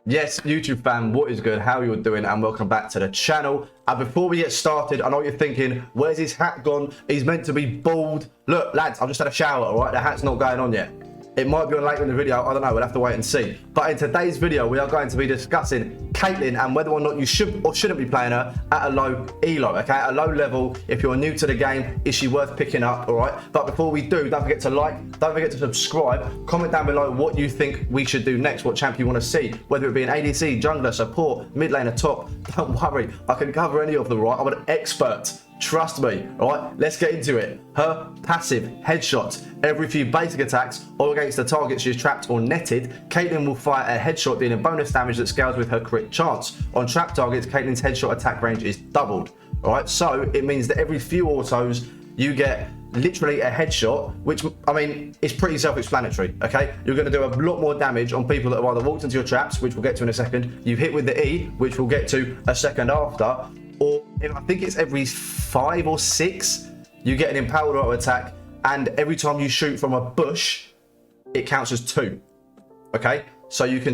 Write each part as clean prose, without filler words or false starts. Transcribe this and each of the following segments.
Yes, YouTube fam, what is good? How you doing? And welcome back to the channel. And before we get started, I know what you're thinking, where's his hat gone? He's meant to be bald. Look, lads, I've just had a shower, all right? The hat's not going on yet. It might be on later in the video, I don't know, we'll have to wait and see. But in today's video, we are going to be discussing Caitlyn and whether or not you should or shouldn't be playing her at a low elo, okay? At a low level, if you're new to the game, is she worth picking up, all right? But before we do, don't forget to like, don't forget to subscribe, comment down below what you think we should do next, what champ you want to see, whether it be an ADC, jungler, support, mid laner, top. Don't worry, I can cover any of them, right? I'm an expert. Trust me, all right? Let's get into it. Her passive headshots. Every few basic attacks or against the target she is trapped or netted, Caitlyn will fire a headshot dealing bonus damage that scales with her crit chance. On trapped targets, Caitlyn's headshot attack range is doubled, all right? So it means that every few autos, you get literally a headshot, which, I mean, is pretty self-explanatory, okay? You're going to do a lot more damage on people that have either walked into your traps, which we'll get to in a second, you hit with the E, which we'll get to a second after, or I think it's every 5 or 6, you get an empowered auto attack, and every time you shoot from a bush, it counts as 2. Okay, so you can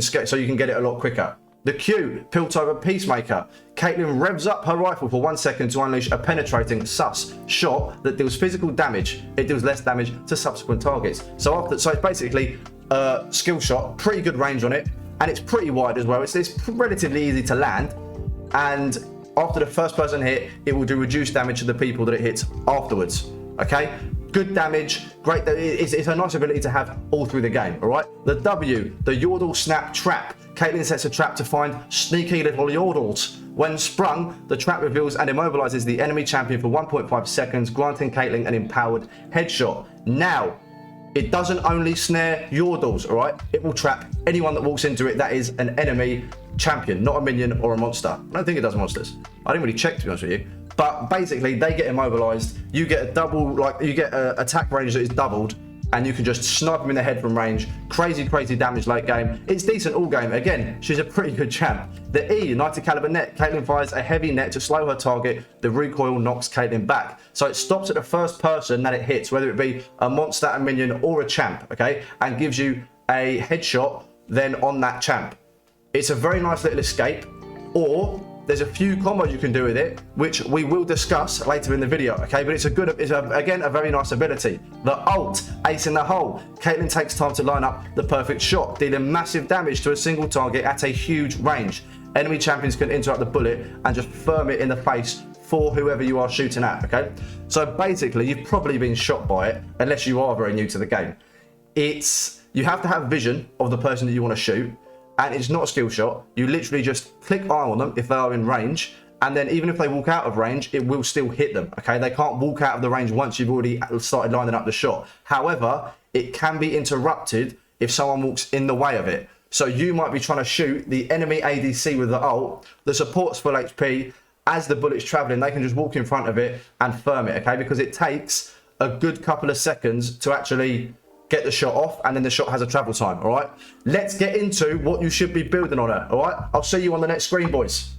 get it a lot quicker. The Q, Piltover Peacemaker. Caitlyn revs up her rifle for 1 second to unleash a penetrating sus shot that deals physical damage. It deals less damage to subsequent targets. So it's basically a skill shot, pretty good range on it, and it's pretty wide as well. It's relatively easy to land, and after the first person hit, it will do reduced damage to the people that it hits afterwards. Okay, good damage, great. It's a nice ability to have all through the game. All right, the W, the Yordle Snap Trap. Caitlyn sets a trap to find sneaky little Yordles. When sprung, the trap reveals and immobilizes the enemy champion for 1.5 seconds, granting Caitlyn an empowered headshot. Now, it doesn't only snare Yordles, all right? It will trap anyone that walks into it that is an enemy champion, not a minion or a monster. I don't think it does monsters. I didn't really check, to be honest with you. But basically, they get immobilized. You get a double, you get an attack range that is doubled, and you can just snipe them in the head from range. Crazy, crazy damage late game. It's decent all game. Again, she's a pretty good champ. The E, United Caliber Net. Caitlyn fires a heavy net to slow her target. The recoil knocks Caitlyn back. So it stops at the first person that it hits, whether it be a monster, a minion, or a champ, okay? And gives you a headshot then on that champ. It's a very nice little escape, or there's a few combos you can do with it, which we will discuss later in the video, okay? But again, a very nice ability. The ult, Ace in the Hole. Caitlyn takes time to line up the perfect shot, dealing massive damage to a single target at a huge range. Enemy champions can interrupt the bullet and just firm it in the face for whoever you are shooting at, okay? So basically, you've probably been shot by it, unless you are very new to the game. You have to have vision of the person that you want to shoot, and it's not a skill shot. You literally just click eye on them if they are in range, and then even if they walk out of range, it will still hit them, okay? They can't walk out of the range once you've already started lining up the shot. However, it can be interrupted if someone walks in the way of it. So you might be trying to shoot the enemy ADC with the ult, the support's full HP, as the bullet's traveling, they can just walk in front of it and firm it, okay? Because it takes a good couple of seconds to actually get the shot off, and then the shot has a travel time, all right? Let's get into what you should be building on her, all right? I'll see you on the next screen, boys.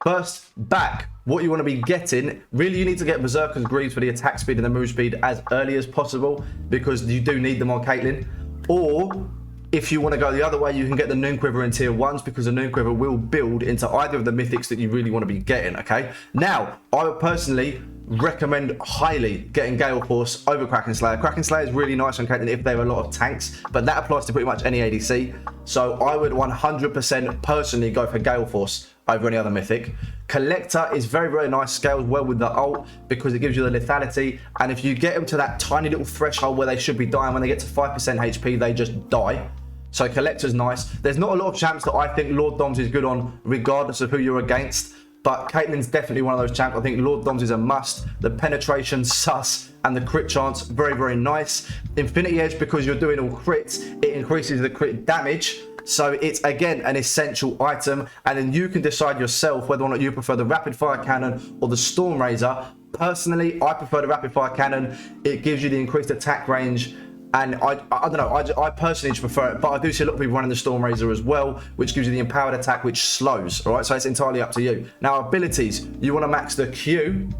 First, back. What you want to be getting, really you need to get Berserker's Greaves for the attack speed and the move speed as early as possible, because you do need them on Caitlyn. Or, if you want to go the other way, you can get the Noon Quiver in tier 1s, because the Noon Quiver will build into either of the mythics that you really want to be getting, okay? Now, I would personally recommend highly getting Gale Force over Kraken Slayer. Kraken Slayer is really nice on Caitlyn if they have a lot of tanks, but that applies to pretty much any ADC. So I would 100% personally go for Gale Force over any other mythic. Collector is very, very nice, scales well with the ult because it gives you the lethality, and if you get them to that tiny little threshold where they should be dying, when they get to 5% HP, they just die. So Collector's nice. There's not a lot of champs that I think Lord Doms is good on regardless of who you're against, but Caitlyn's definitely one of those champs. I think Lord Doms is a must. The penetration, sus, and the crit chance, very, very nice. Infinity Edge, because you're doing all crits, it increases the crit damage. So it's, again, an essential item. And then you can decide yourself whether or not you prefer the Rapid Fire Cannon or the Storm Razor. Personally, I prefer the Rapid Fire Cannon. It gives you the increased attack range. And I don't know, I personally just prefer it, but I do see a lot of people running the Storm Razor as well, which gives you the empowered attack, which slows, all right? So it's entirely up to you. Now, abilities, you want to max the Q,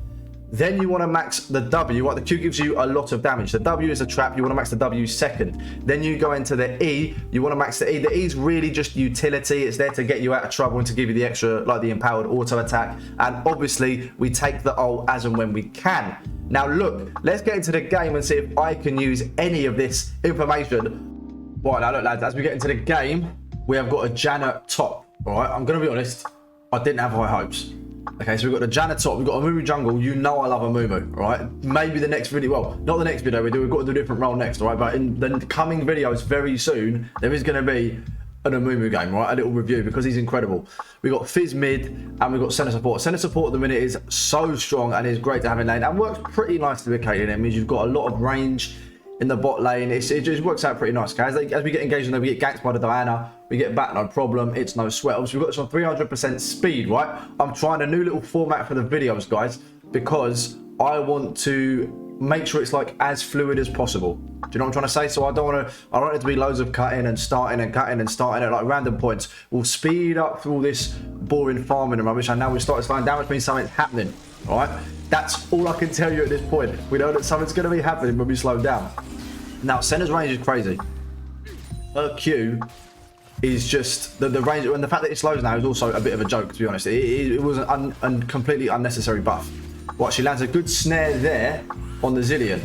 Then you want to max the W. Right? The Q gives you a lot of damage. The W is a trap. You want to max the W second. Then you go into the E. You want to max the E. The E is really just utility. It's there to get you out of trouble and to give you the extra, like the empowered auto attack. And obviously, we take the ult as and when we can. Now look, let's get into the game and see if I can use any of this information. Right, now look lads, as we get into the game, we have got a Janna top. All right, I'm going to be honest, I didn't have high hopes. Okay, so we've got the Janna top, we've got a Mumu jungle. You know I love a Mumu, right? Maybe the next video, well, not the next video we've got to do a different role next, all right? But in the coming videos very soon, there is going to be an Mumu game, right? A little review because he's incredible. We've got Fizz mid and we've got center support. Center support at the minute is so strong and is great to have in lane and works pretty nicely with Caitlyn. It means you've got a lot of range in the bot lane. It just works out pretty nice, guys. As we get engaged in there, we get ganked by the Diana. We get back, no problem. It's no sweat. Obviously, we've got some 300% speed, right? I'm trying a new little format for the videos, guys, because I want to make sure it's like as fluid as possible. Do you know what I'm trying to say? So I don't want it to be loads of cutting and starting and cutting and starting at like random points. We'll speed up through all this boring farming and rubbish, and now we start slowing down, which means something's happening. All right, that's all I can tell you at this point. We know that something's going to be happening when we slow down. Now, Senna's range is crazy. Her Q is just the range, and the fact that it slows now is also a bit of a joke, to be honest. It was a completely unnecessary buff. What, she lands a good snare there on the Zillion.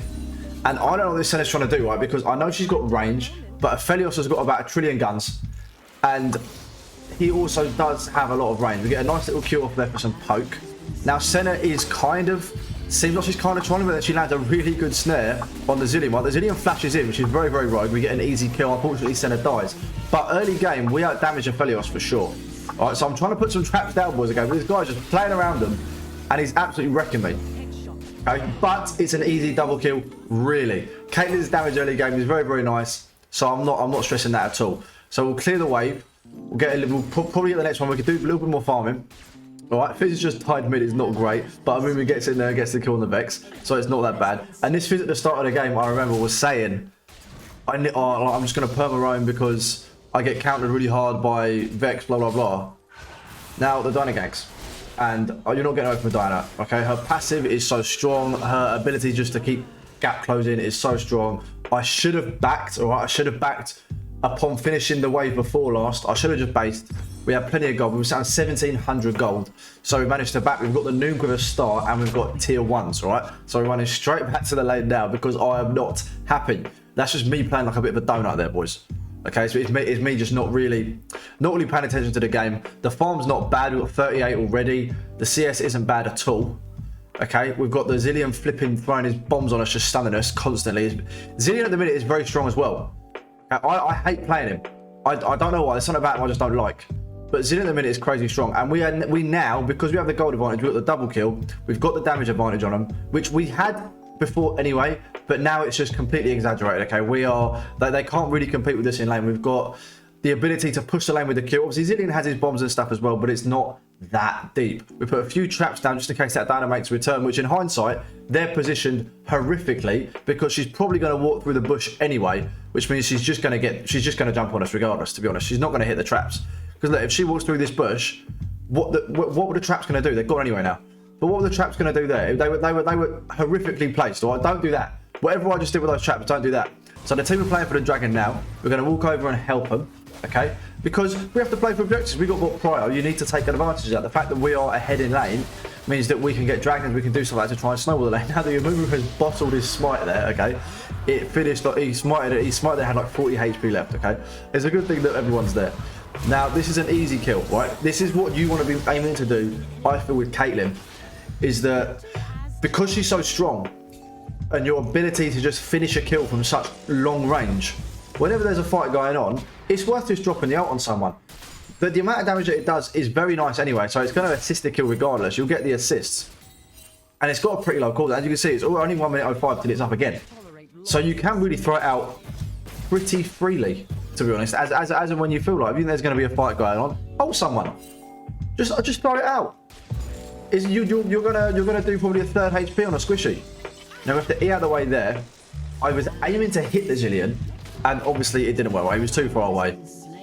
And I don't know what this Senna's trying to do, right? Because I know she's got range, but Aphelios has got about 1 trillion guns. And he also does have a lot of range. We get a nice little Q off there for some poke. Now, Senna is seems like she's kind of trying, but then she lands a really good snare on the Zillion. Right? The Zillion flashes in, which is very, very rogue. We get an easy kill. Unfortunately, Senna dies. But early game, we out-damage Aphelios for sure. All right, so I'm trying to put some traps down, boys, again. But this guy's just playing around them, and he's absolutely wrecking me. Okay, but it's an easy double kill, really. Caitlyn's damage early game is very, very nice. So I'm not stressing that at all. So we'll clear the wave. We'll probably get the next one. We can do a little bit more farming. All right, Fizz just tied mid is not great, but Mumu gets in there and gets the kill on the Vex, so it's not that bad. And this Fizz at the start of the game, I remember, was saying, I'm just going to perma roam because I get countered really hard by Vex, blah, blah, blah. Now, the Dyna ganks. And you're not getting away from the Dyna, okay? Her passive is so strong. Her ability just to keep gap closing is so strong. I should have backed, all right? I should have backed upon finishing the wave before last. I should have just based. We have plenty of gold. We were down 1,700 gold. So we managed to back. We've got the nuke with a star and we've got tier 1s, all right? So we're running straight back to the lane now because I am not happy. That's just me playing like a bit of a donut there, boys. Okay, so it's me just not really paying attention to the game. The farm's not bad. We've got 38 already. The CS isn't bad at all. Okay, we've got the Zillion flipping, throwing his bombs on us, just stunning us constantly. Zillion at the minute is very strong as well. Okay, I hate playing him. I don't know why. There's something about him I just don't like. But Zillion at the minute is crazy strong. And we now, because we have the gold advantage, we've got the double kill. We've got the damage advantage on them, which we had before anyway. But now it's just completely exaggerated. Okay, they can't really compete with us in lane. We've got the ability to push the lane with the kill. Obviously, Zillion has his bombs and stuff as well, but it's not that deep. We put a few traps down just in case that Diana makes a return, which in hindsight, they're positioned horrifically because she's probably going to walk through the bush anyway, which means she's just going to jump on us regardless, to be honest. She's not going to hit the traps. Because look, if she walks through this bush, what were the traps going to do? They've gone anyway now. But what were the traps going to do there? They were horrifically placed, all right? Don't do that. Whatever I just did with those traps, don't do that. So the team are playing for the dragon now. We're going to walk over and help them, okay? Because we have to play for objectives. We got what prior. You need to take advantage of that. The fact that we are ahead in lane means that we can get dragons. We can do something like that to try and snowball the lane. Now the Mumu has bottled his smite there, okay? It finished, like, he smited there, had like 40 HP left, okay? It's a good thing that everyone's there. Now, this is an easy kill, right? This is what you want to be aiming to do, I feel, with Caitlyn, is that because she's so strong and your ability to just finish a kill from such long range, whenever there's a fight going on, it's worth just dropping the ult on someone. But the amount of damage that it does is very nice anyway, so it's going to assist the kill regardless. You'll get the assists. And it's got a pretty low cooldown. As you can see, it's only 1 minute 05 till it's up again. So you can really throw it out pretty freely, to be honest, as and when you feel like. If you think there's going to be a fight going on, hold someone. Just throw it out. You're gonna do probably a 3rd HP on a squishy. Now with the E out of the way there, I was aiming to hit the Zillion, and obviously it didn't work. Right? He was too far away,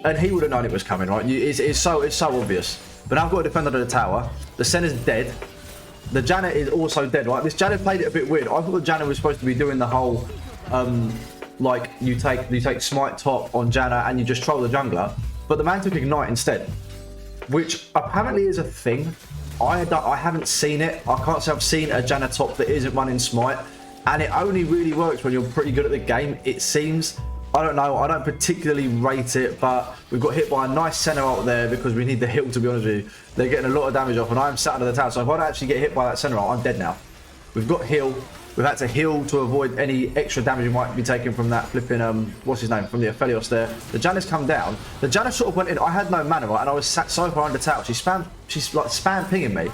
and he would have known it was coming. Right? It's so obvious. But now I've got to defend under the tower. The Senna's dead. The Janna is also dead, right? This Janna played it a bit weird. I thought the Janna was supposed to be doing the whole, like, you take smite top on Janna and you just troll the jungler. But the man took ignite instead, which apparently is a thing. I haven't seen it. I can't say I've seen a Janna top that isn't running smite. And it only really works when you're pretty good at the game, it seems. I don't know. I don't particularly rate it, but we've got hit by a nice center ult there because we need the heal, to be honest with you. They're getting a lot of damage off, and I'm sat under the tower. So if I don't actually get hit by that center ult, I'm dead now. We've got heal. We've had to heal to avoid any extra damage we might be taking from that flipping, what's his name, from the Aphelios there. The Janna's come down. The Janna sort of went in. I had no mana, right, and I was sat so far under tower. She's like spam pinging me,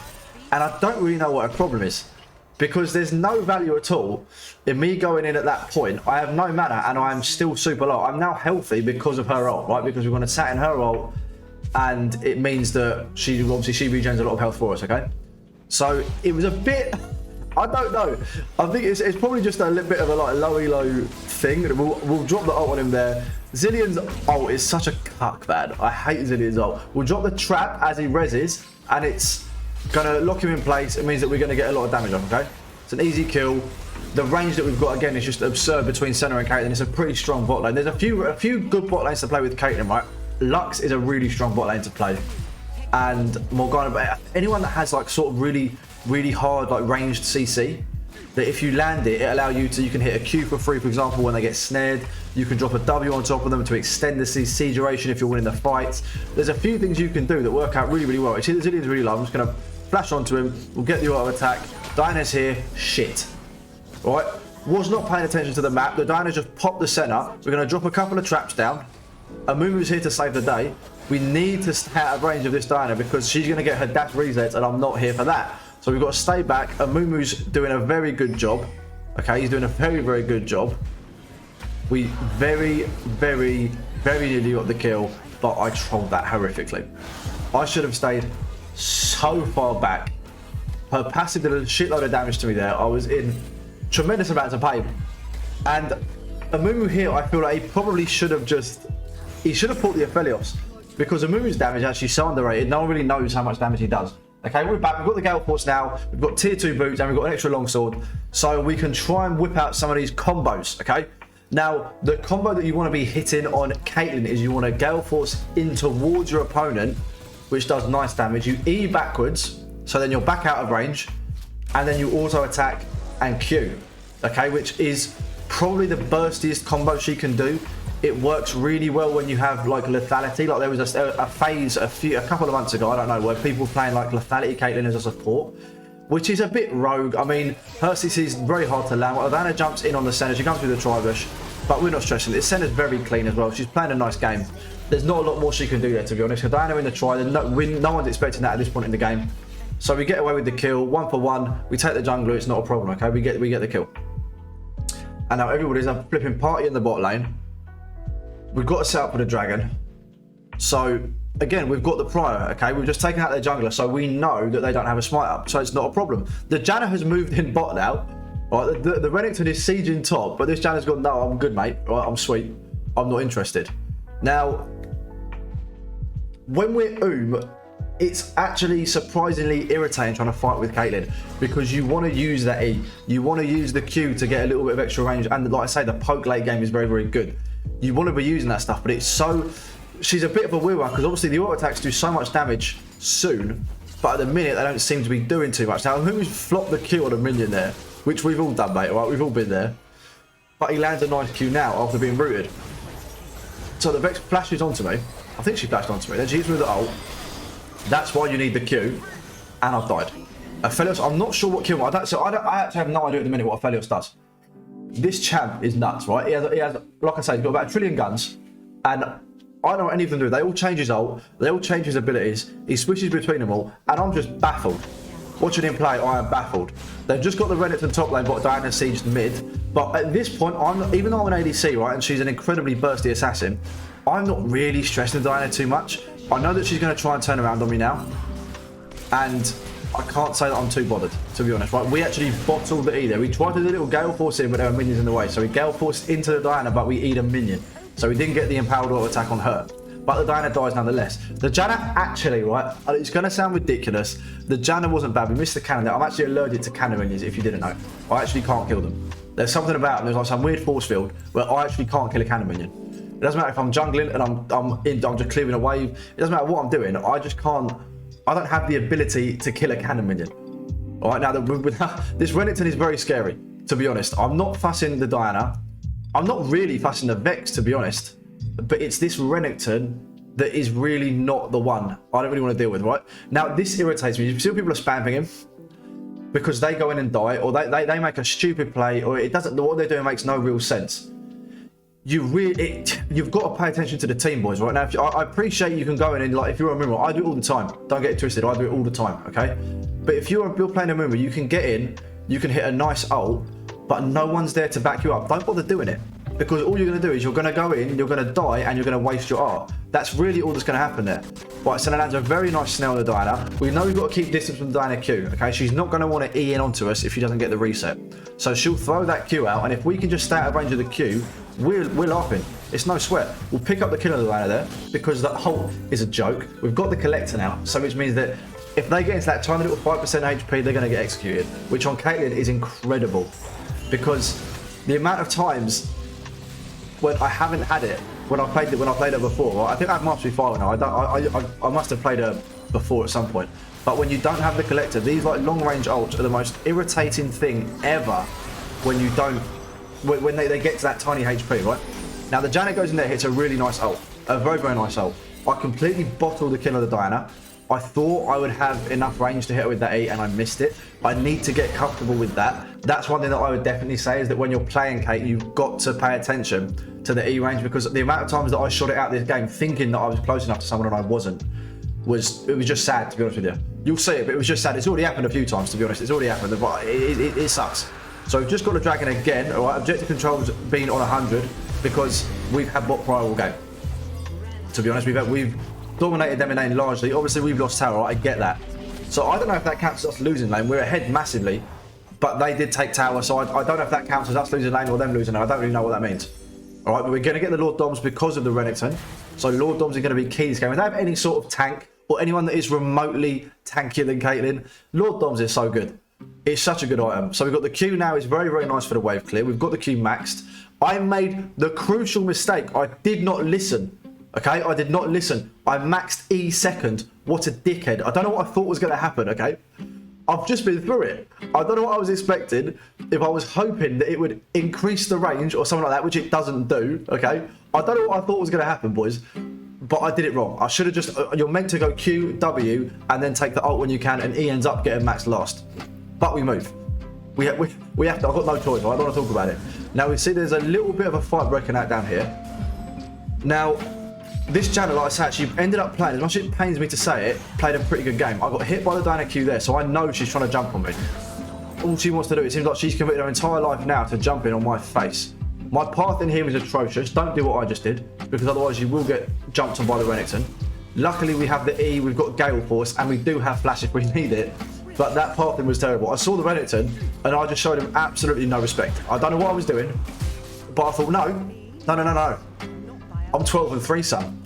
and I don't really know what her problem is. Because there's no value at all in me going in at that point. I have no mana and I'm still super low. I'm now healthy because of her ult, right? Because we're going to sat in her ult, and it means that she regens a lot of health for us, okay? So it was a bit, I don't know. I think it's probably just a little bit of a like low elo thing. We'll drop the ult on him there. Zillion's ult is such a cuck, man. I hate Zillion's ult. We'll drop the trap as he reses, and it's gonna lock him in place. It means that we're gonna get a lot of damage off, okay? It's an easy kill. The range that we've got again is just absurd between Senna and Caitlyn. It's a pretty strong bot lane. There's a few good bot lanes to play with Caitlyn, right? Lux is a really strong bot lane to play. And Morgana, but anyone that has like sort of really hard like ranged CC, that if you land it, it allows you can hit a Q for free, for example, when they get snared. You can drop a W on top of them to extend the CC duration if you're winning the fights. There's a few things you can do that work out really well. You see the Zillion's really low. I'm just gonna flash onto him. We'll get the auto attack. Diana's here. Shit. Right. Was not paying attention to the map. The Diana just popped the center. We're gonna drop a couple of traps down. Amumu's here to save the day. We need to stay out of range of this Diana because she's gonna get her dash resets, and I'm not here for that. So we've got to stay back. Amumu's doing a very good job. Okay, he's doing a very good job. We very nearly got the kill, but I trolled that horrifically. I should have stayed so far back. Her passive did a shitload of damage to me there. I was in tremendous amounts of pain. And Amumu here, I feel like he probably should have he should have pulled the Aphelios, because Amumu's damage is actually so underrated. No one really knows how much damage he does. Okay, we're back. We've got the Gale Force now. We've got tier 2 boots, and we've got an extra longsword. So we can try and whip out some of these combos, okay? Now, the combo that you want to be hitting on Caitlyn is you want to Gale Force in towards your opponent, which does nice damage. You E backwards, so then you're back out of range, and then you auto attack and Q, okay? Which is probably the burstiest combo she can do. It works really well when you have like lethality. Like there was a phase a couple of months ago, I don't know, where people were playing like lethality Caitlyn as a support, which is a bit rogue. I mean, her CC is very hard to land. Ivana jumps in on the center, she comes through the tri-bush, but we're not stressing. This center's very clean as well. She's playing a nice game. There's not a lot more she can do there, to be honest. Diana in the try, no one's expecting that at this point in the game. So we get away with the kill, 1 for 1. We take the jungler, it's not a problem, okay? We get the kill. And now everybody's a flipping party in the bot lane. We've got to set up for the dragon. So again, we've got the prior, okay? We've just taken out their jungler, so we know that they don't have a smite up, so it's not a problem. The Janna has moved in bot now. Right? The Renekton is sieging top, but this Janna's gone, no, I'm good, mate. Right? I'm sweet. I'm not interested. Now, when we're it's actually surprisingly irritating trying to fight with Caitlyn, because you want to use that E. You want to use the Q to get a little bit of extra range, and like I say, the poke late game is very good. You want to be using that stuff, but it's so... She's a bit of a weird one, because obviously the auto attacks do so much damage soon, but at the minute they don't seem to be doing too much. Now, who's flopped the Q on a minion there, which we've all done, mate, right? We've all been there. But he lands a nice Q now after being rooted. So the Vex flashes onto me. I think she flashed onto me. Then she hits me with the ult. That's why you need the Q. And I've died. Aphelios, I'm not sure what kill. I actually have no idea at the minute what Aphelios does. This champ is nuts, right? He has, like I say, he's got about 1 trillion guns, and I don't know what any of them do. They all change his ult, they all change his abilities, he switches between them all, and I'm just baffled. Watching him play, I am baffled. They've just got the Renekton top lane, but Diana sieged mid. But at this point, even though I'm an ADC, right, and she's an incredibly bursty assassin, I'm not really stressing Diana too much. I know that she's going to try and turn around on me now, and I can't say that I'm too bothered, to be honest, right? We actually bottled the E there. We tried to do a little Gale Force in, but there were minions in the way. So we Gale Forced into the Diana, but we E'd a minion. So we didn't get the empowered auto attack on her. but the Diana dies nonetheless. The Janna actually, right, it's going to sound ridiculous. The Janna wasn't bad. We missed the cannon there. I'm actually allergic to cannon minions, if you didn't know. I actually can't kill them. There's something about them. There's like some weird force field where I actually can't kill a cannon minion. It doesn't matter if I'm jungling and I'm just clearing a wave. It doesn't matter what I'm doing. I just can't. I don't have the ability to kill a cannon minion. All right, now this Renekton is very scary, to be honest. I'm not fussing the Diana. I'm not really fussing the Vex, to be honest. But it's this Renekton that is really not the one I don't really want to deal with, right? Now, this irritates me. You see people are spamming him because they go in and die, or they make a stupid play, or it doesn't. What they're doing makes no real sense. You've got to pay attention to the team, boys, right? Now, I appreciate you can go in and, like, if you're a Mumu, I do it all the time. Don't get it twisted. I do it all the time, okay? But if you're playing a Mumu, you can get in, you can hit a nice ult, but no one's there to back you up. Don't bother doing it. Because all you're going to do is you're going to go in, you're going to die, and you're going to waste your art. That's really all that's going to happen there. Right, so lands a very nice snail on the Diana. We know we've got to keep distance from the Diana Q, okay? She's not going to want to E in onto us if she doesn't get the reset. So she'll throw that Q out, and if we can just stay out of range of the Q, we're laughing. It's no sweat. We'll pick up the kill of the Diana there, because that ult is a joke. We've got the collector now, so which means that if they get into that tiny little 5% HP, they're going to get executed, which on Caitlyn is incredible. Because the amount of times when I haven't had it, when I played her before, right? I think I have Mastery 5 now. I must have played her before at some point. But when you don't have the collector, these like long range ults are the most irritating thing ever. When you don't, when they get to that tiny HP, right? Now the Janet goes in there, hits a really nice ult, a very nice ult. I completely bottled the kill of the Diana. I thought I would have enough range to hit her with that E, and I missed it. I need to get comfortable with that. That's one thing that I would definitely say, is that when you're playing Kate, you've got to pay attention to the E range, because the amount of times that I shot it out this game thinking that I was close enough to someone and I wasn't, it was just sad, to be honest with you. You'll see it, but it was just sad. It's already happened a few times, to be honest. It's already happened, but it sucks. So we've just got a dragon again. All right, objective control's been on 100 because we've had bot prior all game. To be honest, we've dominated them in lane largely. Obviously, we've lost tower. Right? I get that. So I don't know if that counts as us losing lane. We're ahead massively, but they did take tower. So I don't know if that counts as us losing lane or them losing lane. I don't really know what that means. All right, but we're going to get the Lord Doms because of the Renekton. So Lord Doms are going to be key this game. If they have any sort of tank or anyone that is remotely tankier than Caitlyn, Lord Doms is so good. It's such a good item. So we've got the Q now. Is very nice for the wave clear. We've got the Q maxed. I made the crucial mistake. I did not listen. Okay, I did not listen. I maxed E second. What a dickhead. I don't know what I thought was going to happen, okay? I've just been through it. I don't know what I was expecting. If I was hoping that it would increase the range or something like that, which it doesn't do, okay? I don't know what I thought was going to happen, boys. But I did it wrong. I should have just... You're meant to go Q, W, and then take the ult when you can, and E ends up getting maxed last. But we move. We have to... I've got no choice. I don't want to talk about it. Now, we see there's a little bit of a fight breaking out down here. Now... This channel, like I said, she ended up playing, as much as it pains me to say it, played a pretty good game. I got hit by the Diana Q there, so I know she's trying to jump on me. All she wants to do, it seems like she's committed her entire life now to jumping on my face. My path in here is atrocious. Don't do what I just did, because otherwise you will get jumped on by the Renekton. Luckily, we have the E, we've got Gale Force, and we do have Flash if we need it. But that pathing was terrible. I saw the Renekton, and I just showed him absolutely no respect. I don't know what I was doing, but I thought, no. I'm 12-3, son.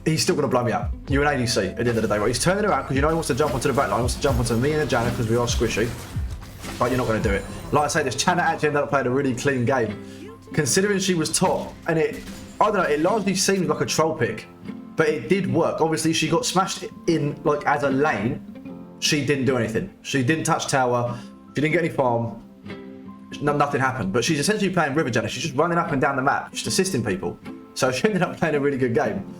He's still going to blow me up. You're an ADC at the end of the day, right? He's turning around because you know he wants to jump onto the back line. He wants to jump onto me and the Janna because we are squishy. But you're not going to do it. Like I say, this Janna actually ended up playing a really clean game. Considering she was top, and I don't know, it largely seemed like a troll pick. But it did work. Obviously, she got smashed in, like, as a lane. She didn't do anything. She didn't touch tower. She didn't get any farm. Nothing happened. But she's essentially playing River Janna. She's just running up and down the map, just assisting people. So she ended up playing a really good game.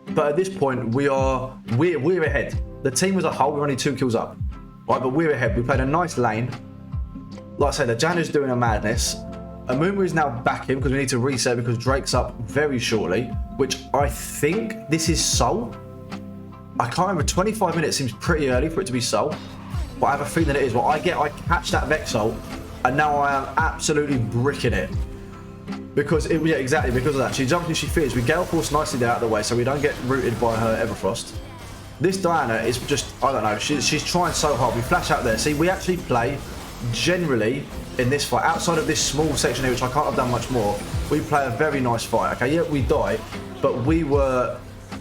But at this point, we're ahead. The team as a whole, we're only 2 kills up. Right, but we're ahead. We played a nice lane. Like I say, the Janna's doing a madness. Amumu is now back in because we need to reset because Drake's up very shortly, which I think this is Soul. I can't remember. 25 minutes seems pretty early for it to be Soul, but I have a feeling it is. Well, I catch that Vex ult, and now I am absolutely bricking it. Because, yeah, exactly, because of that. She jumps and she fears. We Gale Force nicely there out of the way so we don't get rooted by her Everfrost. This Diana is just, I don't know, she's trying so hard. We flash out there. See, we actually play, generally, in this fight, outside of this small section here, which I can't have done much more, we play a very nice fight, okay? Yeah, we die, but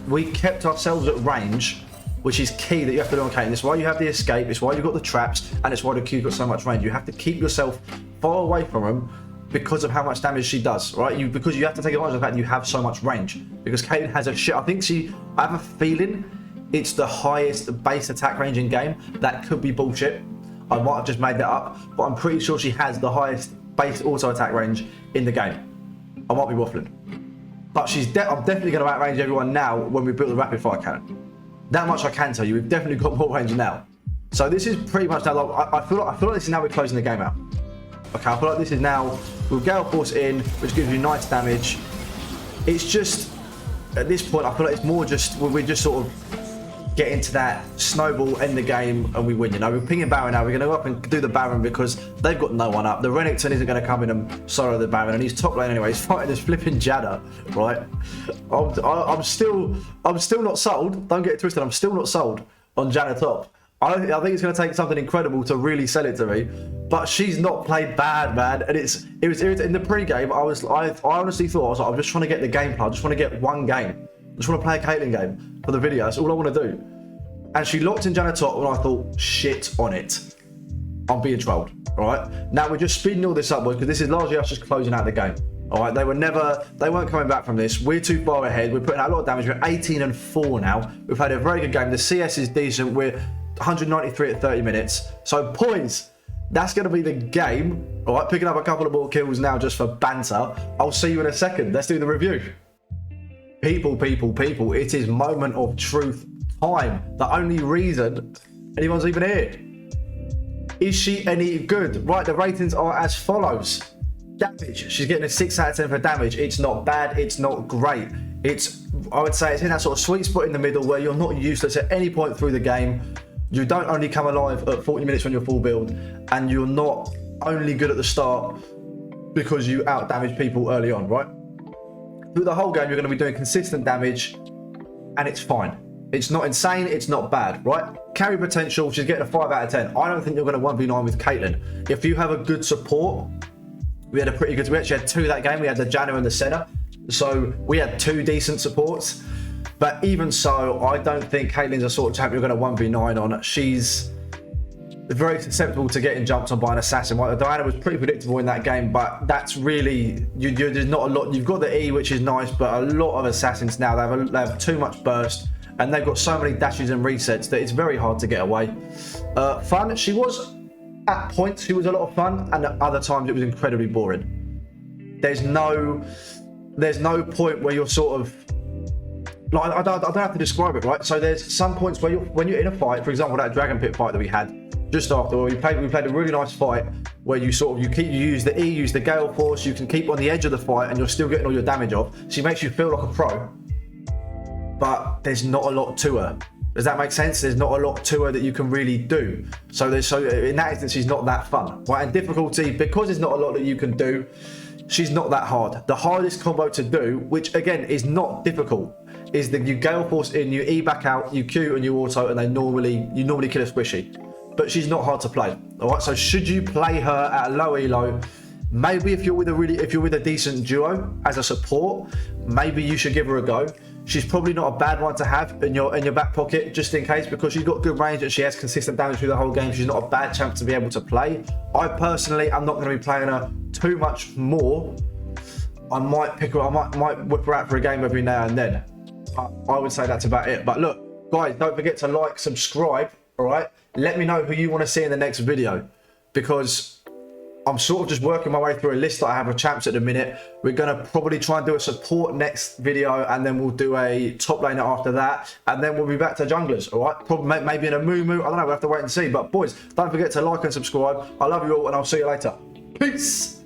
we kept ourselves at range, which is key that you have to do on Caitlyn. It's why you have the escape, it's why you've got the traps, and it's why the Q's got so much range. You have to keep yourself far away from them because of how much damage she does, right? Because you have to take advantage of the fact that you have so much range. Because Caitlyn has a shit. I have a feeling it's the highest base attack range in game. That could be bullshit. I might have just made that up, but I'm pretty sure she has the highest base auto attack range in the game. I might be waffling. But I'm definitely going to outrange everyone now when we build the rapid fire cannon. That much I can tell you. We've definitely got more range now. So this is pretty much now. Like, I feel like this is now we're closing the game out. Okay, I feel like this is now with Gale Force in, which gives you nice damage. It's just at this point, I feel like it's more just we're just sort of getting to that snowball, end the game, and we win. You know, we're pinging Baron now. We're going to go up and do the Baron because they've got no one up. The Renekton isn't going to come in and solo the Baron, and he's top lane anyway. He's fighting this flipping Jada, right? I'm still not sold. Don't get it twisted. I'm still not sold on Jada top. I think it's going to take something incredible to really sell it to me, but she's not played bad, man. And it was in the pre-game. I honestly thought I'm just trying to get the gameplay. I just want to get one game. I just want to play a Caitlyn game for the video. That's all I want to do. And she locked in Jana top, and I thought, shit on it. I'm being trolled. All right. Now we're just speeding all this up, boys, because this is largely us just closing out the game. All right. They weren't coming back from this. We're too far ahead. We're putting out a lot of damage. We're 18-4 now. We've had a very good game. The CS is decent. We're 193 at 30 minutes. So, boys, that's going to be the game. All right. Picking up a couple of more kills now just for banter. I'll see you in a second. Let's do the review. People, it is moment of truth time. The only reason anyone's even here. Is she any good? Right, the ratings are as follows. Damage, she's getting a 6 out of 10 for damage. It's not bad, it's not great. I would say it's in that sort of sweet spot in the middle where you're not useless at any point through the game. You don't only come alive at 40 minutes when you're full build, and you're not only good at the start because you out damage people early on, right? Through the whole game, you're going to be doing consistent damage, and it's fine. It's not insane, it's not bad, right? Carry potential, she's getting a 5 out of 10. I don't think you're going to 1v9 with Caitlyn. If you have a good support, we actually had 2 that game. We had the Janna and the Senna. So we had 2 decent supports. But even so, I don't think Caitlyn's a sort of champion you're going to 1v9 on. She's very susceptible to getting jumped on by an assassin. Right? Diana was pretty predictable in that game, but that's really there's not a lot. You've got the E, which is nice, but a lot of assassins now they have too much burst, and they've got so many dashes and resets that it's very hard to get away. Fun. She was at points. She was a lot of fun, and at other times it was incredibly boring. There's no point where you're sort of like I don't have to describe it, right? So there's some points where when you're in a fight, for example, that Dragon Pit fight that we had. Just after, we played a really nice fight where you use the E, use the Gale Force, you can keep on the edge of the fight and you're still getting all your damage off. She makes you feel like a pro, but there's not a lot to her. Does that make sense? There's not a lot to her that you can really do. So in that instance, she's not that fun, right? And difficulty, because there's not a lot that you can do, she's not that hard. The hardest combo to do, which again is not difficult, is that you Gale Force in, you E back out, you Q and you auto, and you normally kill a squishy. But she's not hard to play. All right. So should you play her at a low elo? Maybe if you're with a decent duo as a support, maybe you should give her a go. She's probably not a bad one to have in your back pocket just in case, because she's got good range and she has consistent damage through the whole game. She's not a bad champ to be able to play. I personally, I'm not going to be playing her too much more. I might pick her. I might whip her out for a game every now and then. I would say that's about it. But look, guys, don't forget to like, subscribe. All right. Let me know who you want to see in the next video, because I'm sort of just working my way through a list that I have of champs at the minute. We're going to probably try and do a support next video, and then we'll do a top laner after that, and then we'll be back to junglers, all right? Probably maybe in a moo. I don't know, we'll have to wait and see. But boys, don't forget to like and subscribe. I love you all, and I'll see you later. Peace.